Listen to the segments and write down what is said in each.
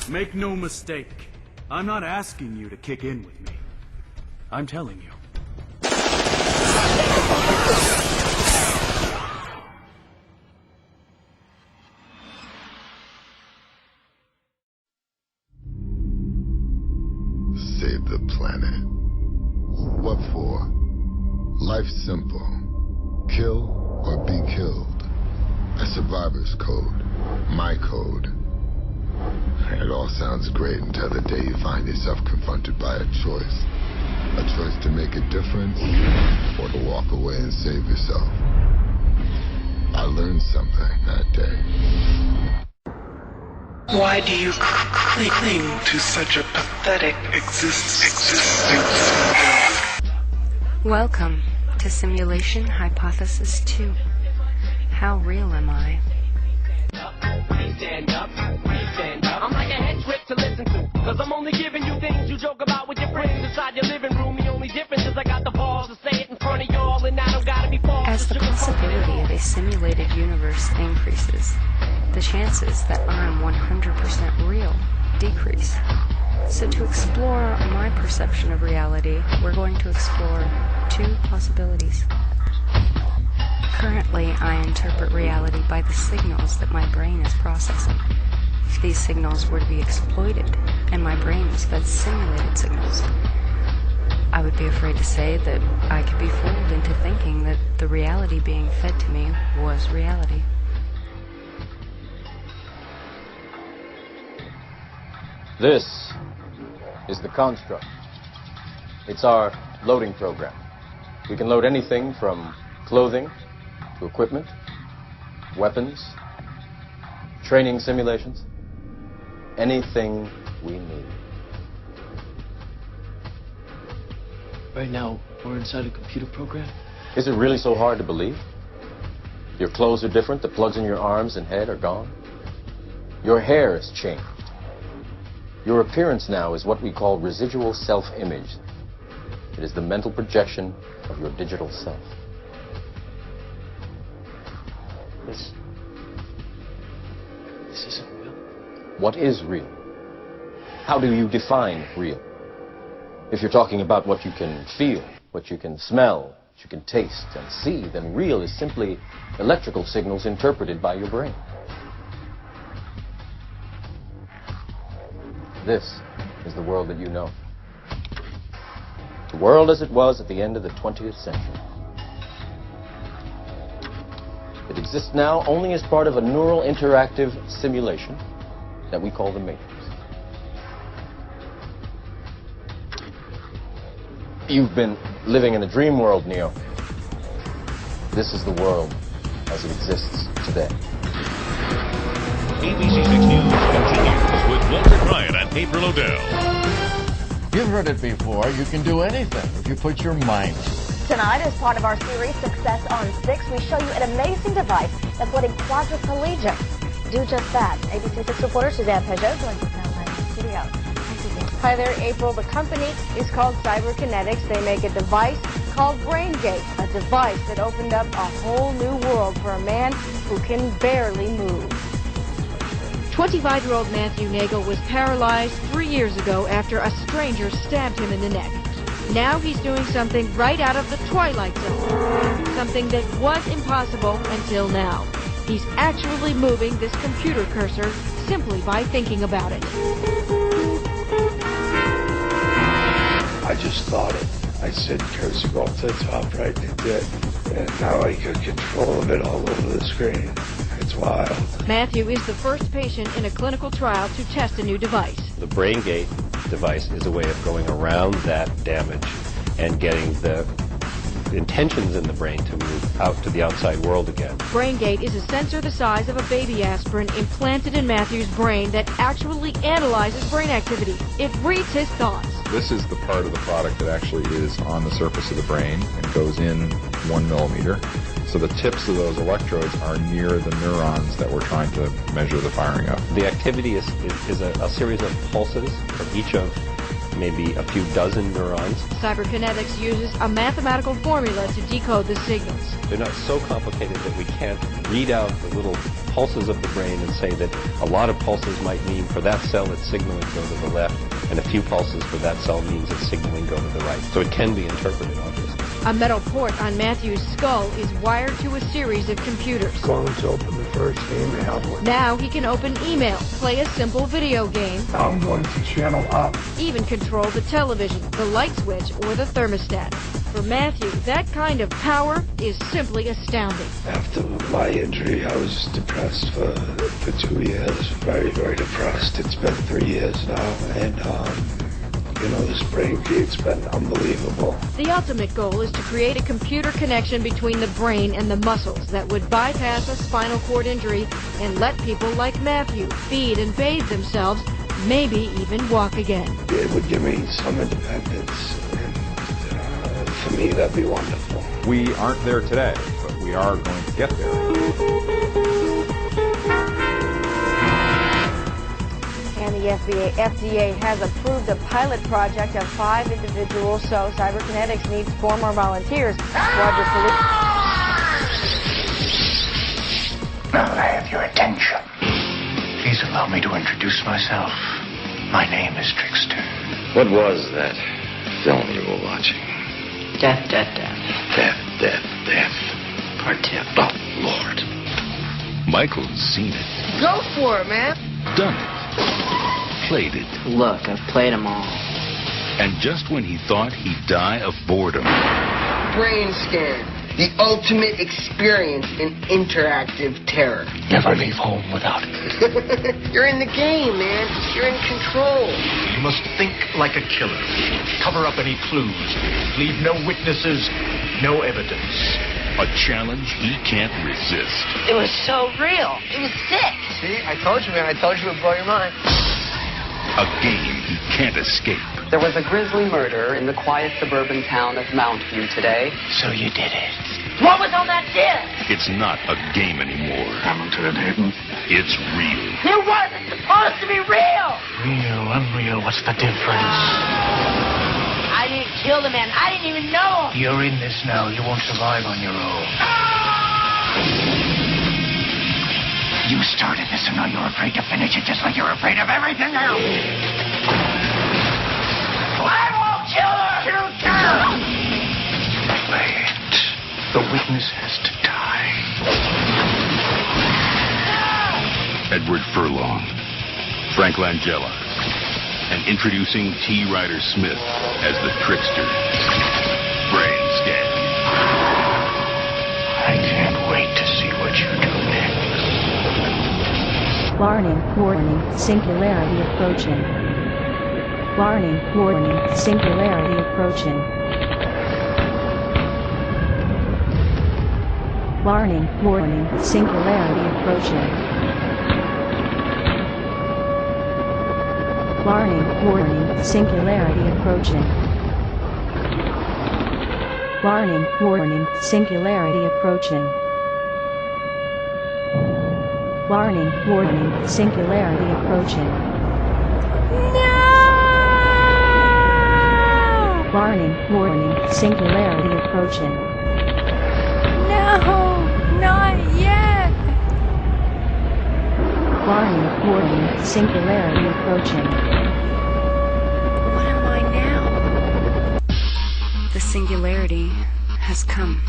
Make no mistake, I'm not asking you to kick in with me. I'm telling you. Save the planet. What for? Life's simple. Kill or be killed. A survivor's code. My code. It all sounds great until the day you find yourself confronted by a choice. A choice to make a difference or to walk away and save yourself. I learned something that day. Why do you cling to such a pathetic existence? Welcome to Simulation Hypothesis 2. How real am I? I'm like a head trick to listen to, cause I'm only giving you things you joke about with your friends inside your living room. The only difference is I got the balls to say it in front of y'all, and I don't gotta be false. As the possibility of a simulated universe increases, the chances that I'm 100% real decrease. So to explore my perception of reality, we're going to explore two possibilities. Currently, I interpret reality by the signals that my brain is processing. If these signals were to be exploited, and my brain was fed simulated signals, I would be afraid to say that I could be fooled into thinking that the reality being fed to me was reality. This is the construct. It's our loading program. We can load anything from clothing to equipment, weapons, training simulations, anything we need. Right now, we're inside a computer program? Is it really so hard to believe? Your clothes are different, the plugs in your arms and head are gone. Your hair has changed. Your appearance now is what we call residual self-image. It is the mental projection of your digital self. This isn't real. What is real? How do you define real? If you're talking about what you can feel, what you can smell, what you can taste and see, then real is simply electrical signals interpreted by your brain. This is the world that you know. The world as it was at the end of the 20th century. It exists now only as part of a neural interactive simulation that we call the Matrix. You've been living in a dream world, Neo. This is the world as it exists today. ABC 6 News continues with Walter Bryant and April O'Dell. You've heard it before. You can do anything if you put your mind to it. Tonight, as part of our series Success on 6, we show you an amazing device that's letting quadriplegics do just that. ABC 6 reporter Suzanne Peugeot joins us now in the studio. Hi there, April. The company is called Cyberkinetics. They make a device called BrainGate, a device that opened up a whole new world for a man who can barely move. 25-year-old Matthew Nagel was paralyzed 3 years ago after a stranger stabbed him in the neck. Now he's doing something right out of the Twilight Zone. Something that was impossible until now. He's actually moving this computer cursor simply by thinking about it. I just thought it. I said cursor go up to the top right, and it did. And now I got control of it all over the screen. It's wild. Matthew is the first patient in a clinical trial to test a new device. The BrainGate device is a way of going around that damage and getting the intentions in the brain to move out to the outside world again. BrainGate is a sensor the size of a baby aspirin implanted in Matthew's brain that actually analyzes brain activity. It reads his thoughts. This is the part of the product that actually is on the surface of the brain and goes in 1 millimeter. So the tips of those electrodes are near the neurons that we're trying to measure the firing of. The activity is a series of pulses from each of maybe a few dozen neurons. Cyberkinetics uses a mathematical formula to decode the signals. They're not so complicated that we can't read out the little pulses of the brain and say that a lot of pulses might mean for that cell it's signaling go to the left, and a few pulses for that cell means it's signaling go to the right. So it can be interpreted, obviously. A metal port on Matthew's skull is wired to a series of computers. Going to open the first email. Now he can open email, play a simple video game. I'm going to channel up. Even control the television, the light switch, or the thermostat. For Matthew, that kind of power is simply astounding. After my injury, I was depressed for 2 years. Very, very depressed. It's been 3 years now, and this brain feed's been unbelievable. The ultimate goal is to create a computer connection between the brain and the muscles that would bypass a spinal cord injury and let people like Matthew feed and bathe themselves, maybe even walk again. It would give me some independence, and for me, that'd be wonderful. We aren't there today, but we are going to get there. And the FDA has approved a pilot project of 5 individuals, so Cyberkinetics needs 4 more volunteers. Roger, salute. Now I have your attention. Please allow me to introduce myself. My name is Trickster. What was that film you were watching? Death. Death. Part 2. Oh, Lord. Michael's seen it. Go for it, man. Done it. Played it. Look, I've played them all. And just when he thought he'd die of boredom. Brain scan. The ultimate experience in interactive terror. Never leave home without it. You're in the game, man. You're in control. You must think like a killer. Cover up any clues. Leave no witnesses, no evidence. A challenge he can't resist. It was so real. It was sick. See, I told you, man. I told you it would blow your mind. A game he can't escape. There was a grisly murder in the quiet suburban town of Mountview today. So you did it. What was on that disc? It's not a game anymore. Hamilton and Hayden. It's real. It wasn't supposed to be real. Real, unreal, what's the difference? I didn't kill the man. I didn't even know him. You're in this now. You won't survive on your own. You started this, and now you're afraid to finish it, just like you're afraid of everything else. I won't kill her. Wait. The witness has to die. Edward Furlong, Frank Langella, and introducing T. Ryder Smith as the Trickster. Brain scan. I can't wait to see what you do next. Warning, singularity approaching. Warning, singularity approaching. Warning, singularity approaching. Warning, singularity approaching. Warning, singularity approaching. Warning, singularity approaching. No! Warning, singularity approaching. No! Not yet! Warning, singularity approaching. What am I now? The singularity has come,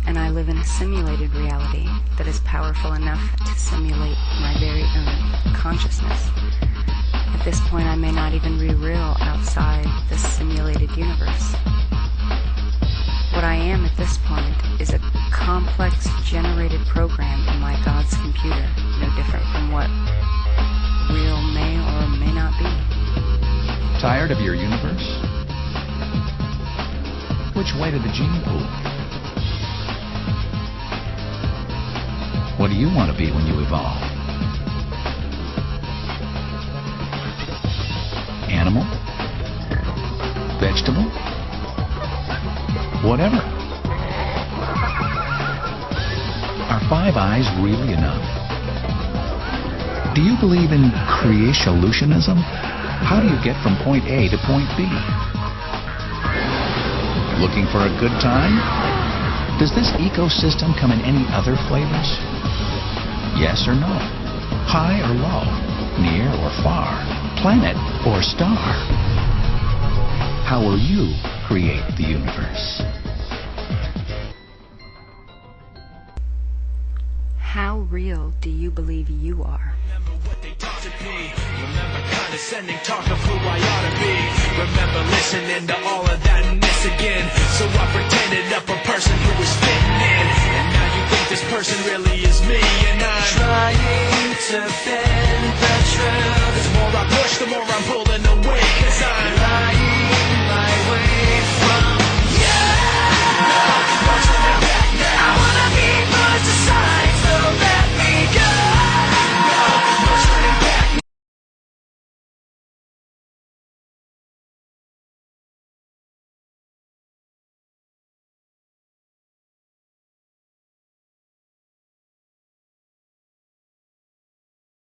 and I live in a simulated reality that is powerful enough to simulate my very own consciousness. At this point, I may not even be real outside this simulated universe. What I am at this point is a complex generated program in my God's computer, no different from what real may or may not be. Tired of your universe? Which way to the gene pool? What do you want to be when you evolve? Animal? Vegetable? Whatever. Are 5 eyes really enough? Do you believe in creationism? How do you get from point A to point B? Looking for a good time? Does this ecosystem come in any other flavors? Yes or no? High or low? Near or far? Planet or star? How will you create the universe? How real do you believe you are? Remember condescending talk of who I ought to be. Remember listening to all of that mess again. So I pretended up a person who was fitting in. And now you think this person really is me. And I'm trying to bend